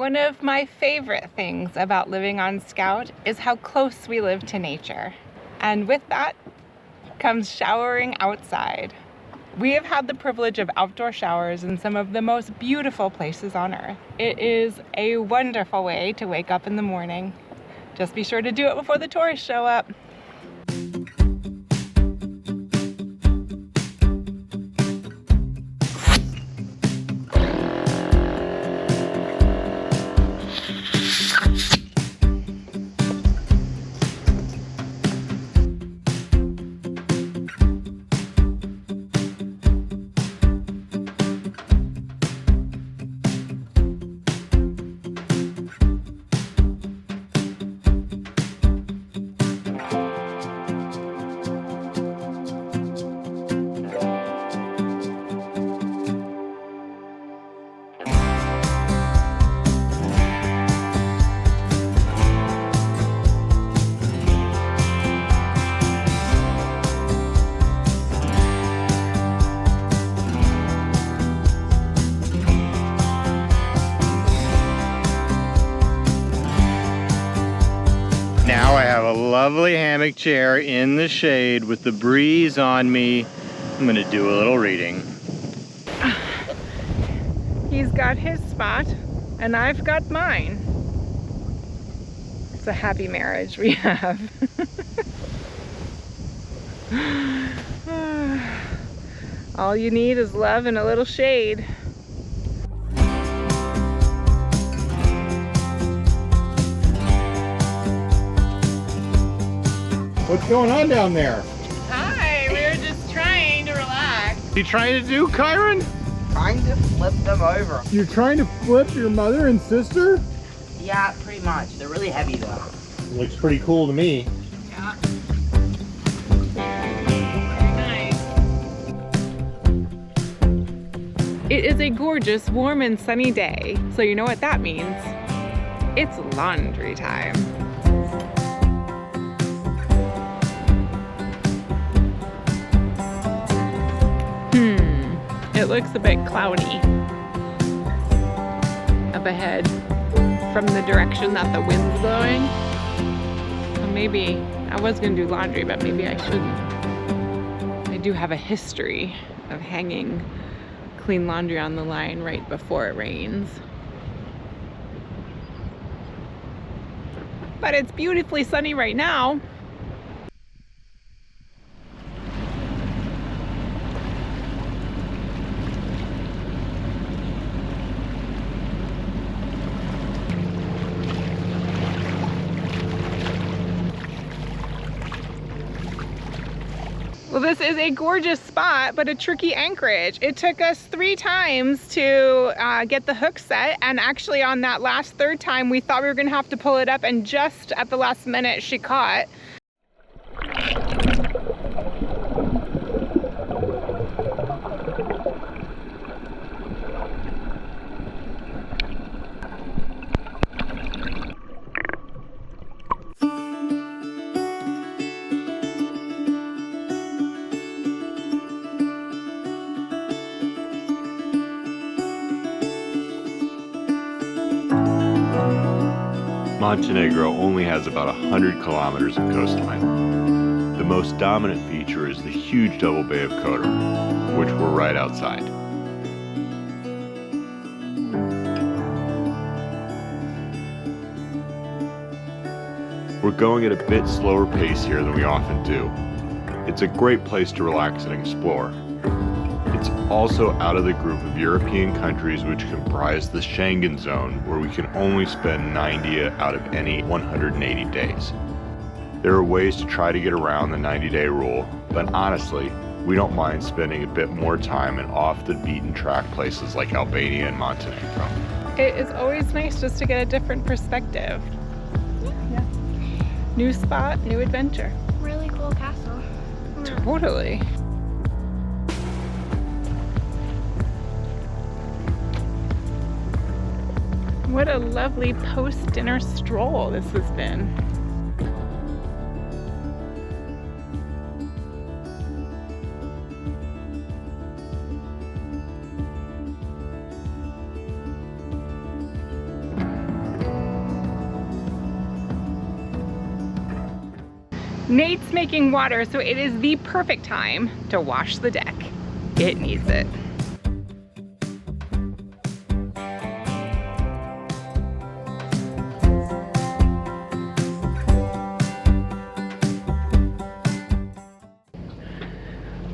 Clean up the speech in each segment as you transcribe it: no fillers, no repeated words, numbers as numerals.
One of my favorite things about living on Scout is how close we live to nature. And with that comes showering outside. We have had the privilege of outdoor showers in some of the most beautiful places on earth. It is a wonderful way to wake up in the morning. Just be sure to do it before the tourists show up. Now I have a lovely hammock chair in the shade with the breeze on me. I'm gonna do a little reading. He's got his spot and I've got mine. It's a happy marriage we have. All you need is love and a little shade. What's going on down there? Hi, we were just trying to relax. What are you trying to do, Kyron? Trying to flip them over. You're trying to flip your mother and sister? Yeah, pretty much. They're really heavy though. Looks pretty cool to me. Yeah. Very nice. It is a gorgeous, warm and sunny day. So you know what that means. It's laundry time. It looks a bit cloudy up ahead from the direction that the wind's blowing. So maybe, I was gonna do laundry, but maybe I shouldn't. I do have a history of hanging clean laundry on the line right before it rains. But it's beautifully sunny right now. Well, this is a gorgeous spot, but a tricky anchorage. It took us 3 times to get the hook set, and actually on that last third time, we thought we were gonna have to pull it up, and just at the last minute, she caught. Montenegro only has about 100 kilometers of coastline. The most dominant feature is the huge double Bay of Kotor, which we're right outside. We're going at a bit slower pace here than we often do. It's a great place to relax and explore. It's also out of the group of European countries which comprise the Schengen zone, where we can only spend 90 out of any 180 days. There are ways to try to get around the 90-day rule, but honestly, we don't mind spending a bit more time in off-the-beaten-track places like Albania and Montenegro. It is always nice just to get a different perspective. Yeah. New spot, new adventure. Really cool castle. Totally. What a lovely post-dinner stroll this has been. Nate's making water, so it is the perfect time to wash the deck. It needs it.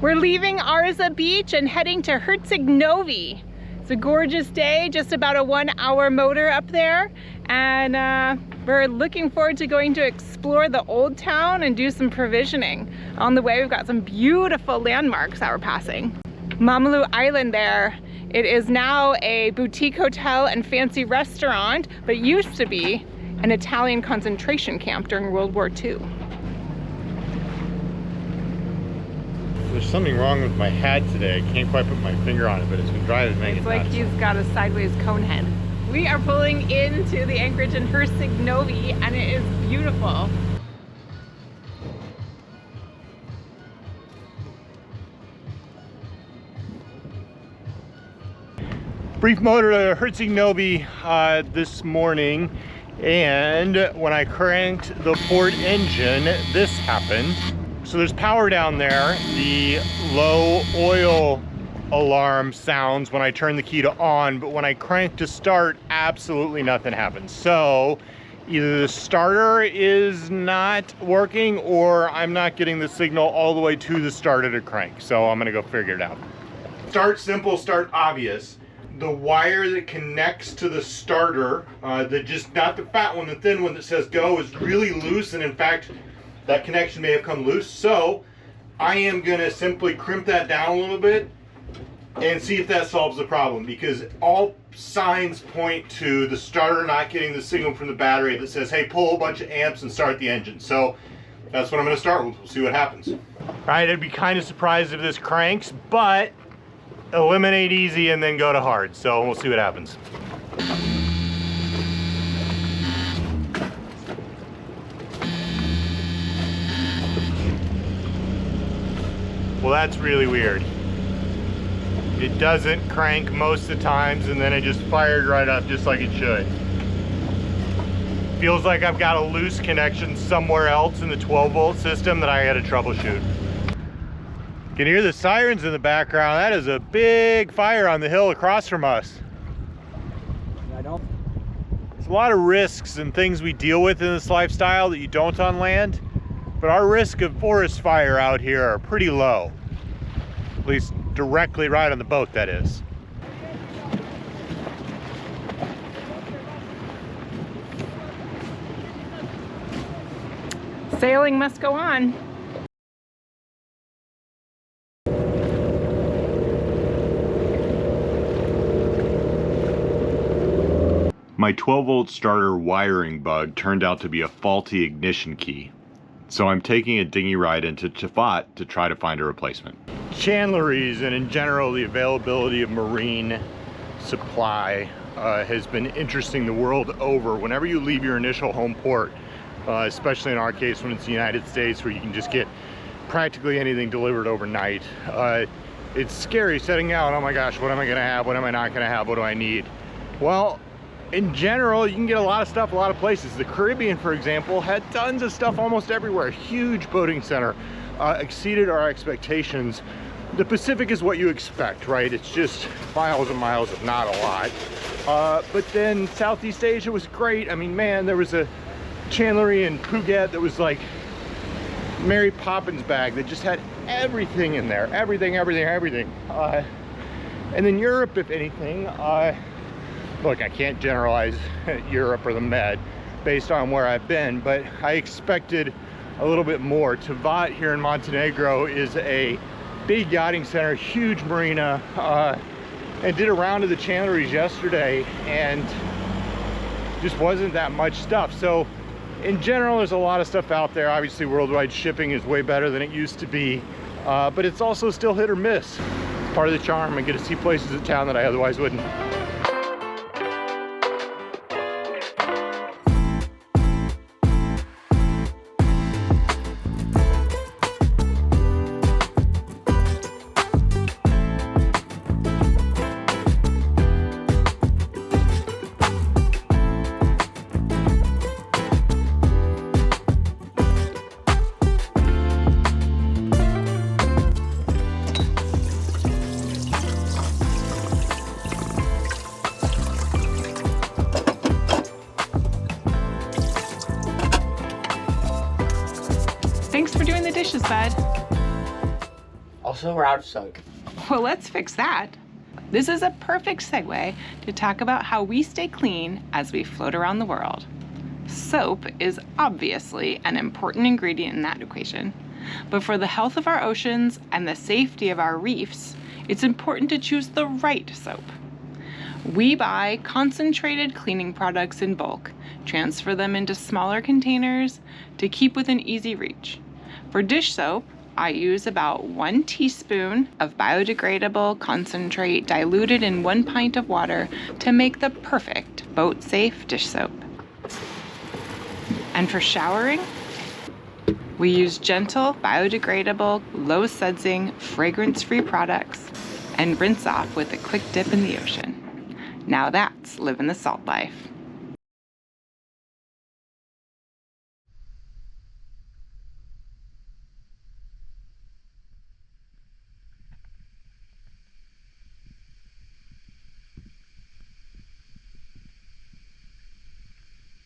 We're leaving Arza Beach and heading to Herceg, Novi. It's a gorgeous day, just about a 1-hour motor up there, and we're looking forward to going to explore the old town and do some provisioning. On the way, we've got some beautiful landmarks that we're passing. Mamalu Island there, it is now a boutique hotel and fancy restaurant, but used to be an Italian concentration camp during World War II. There's something wrong with my hat today. I can't quite put my finger on it, but it's been driving me nuts. It's like he's got a sideways cone head. We are pulling into the anchorage in Herceg, Novi, and it is beautiful. Brief motor to Herceg, Novi this morning, and when I cranked the port engine, this happened. So there's power down there. The low oil alarm sounds when I turn the key to on, but when I crank to start, absolutely nothing happens. So either the starter is not working or I'm not getting the signal all the way to the starter to crank. So I'm gonna go figure it out. Start simple, start obvious. The wire that connects to the starter, not the fat one, the thin one that says go, is really loose, and in fact, that connection may have come loose. So I am gonna simply crimp that down a little bit and see if that solves the problem, because all signs point to the starter not getting the signal from the battery that says, hey, pull a bunch of amps and start the engine. So that's what I'm gonna start with. We'll see what happens. All right, I'd be kind of surprised if this cranks, but eliminate easy and then go to hard. So we'll see what happens. Well, that's really weird. It doesn't crank most of the times, and then it just fired right up just like it should. Feels like I've got a loose connection somewhere else in the 12-volt system that I had to troubleshoot. You can hear the sirens in the background. That is a big fire on the hill across from us. There's a lot of risks and things we deal with in this lifestyle that you don't on land. But our risk of forest fire out here are pretty low. At least directly right on the boat, that is. Sailing must go on. My 12-volt starter wiring bug turned out to be a faulty ignition key. So I'm taking a dinghy ride into Tafat to try to find a replacement. Chandleries and in general the availability of marine supply has been interesting the world over. Whenever you leave your initial home port, especially in our case when it's the United States where you can just get practically anything delivered overnight, it's scary setting out, oh my gosh, what am I gonna have, what am I not gonna have, what do I need? Well, in general, you can get a lot of stuff a lot of places. The Caribbean, for example, had tons of stuff almost everywhere. Huge boating center, exceeded our expectations. The Pacific is what you expect, right? It's just miles and miles of not a lot. But then Southeast Asia was great. I mean, man, there was a chandlery in Phuket that was like Mary Poppins bag that just had everything in there. Everything. And then Europe, if anything, look, I can't generalize Europe or the Med based on where I've been, but I expected a little bit more. Tafat here in Montenegro is a big yachting center, huge marina, and did a round of the chandleries yesterday and just wasn't that much stuff. So in general, there's a lot of stuff out there. Obviously, worldwide shipping is way better than it used to be, but it's also still hit or miss. It's part of the charm. I get to see places in town that I otherwise wouldn't. Thanks for doing the dishes, bud. Also, we're out of soap. Well, let's fix that. This is a perfect segue to talk about how we stay clean as we float around the world. Soap is obviously an important ingredient in that equation, but for the health of our oceans and the safety of our reefs, it's important to choose the right soap. We buy concentrated cleaning products in bulk, transfer them into smaller containers to keep within easy reach. For dish soap, I use about 1 teaspoon of biodegradable concentrate diluted in 1 pint of water to make the perfect boat-safe dish soap. And for showering, we use gentle, biodegradable, low-sudsing, fragrance-free products and rinse off with a quick dip in the ocean. Now that's living the salt life.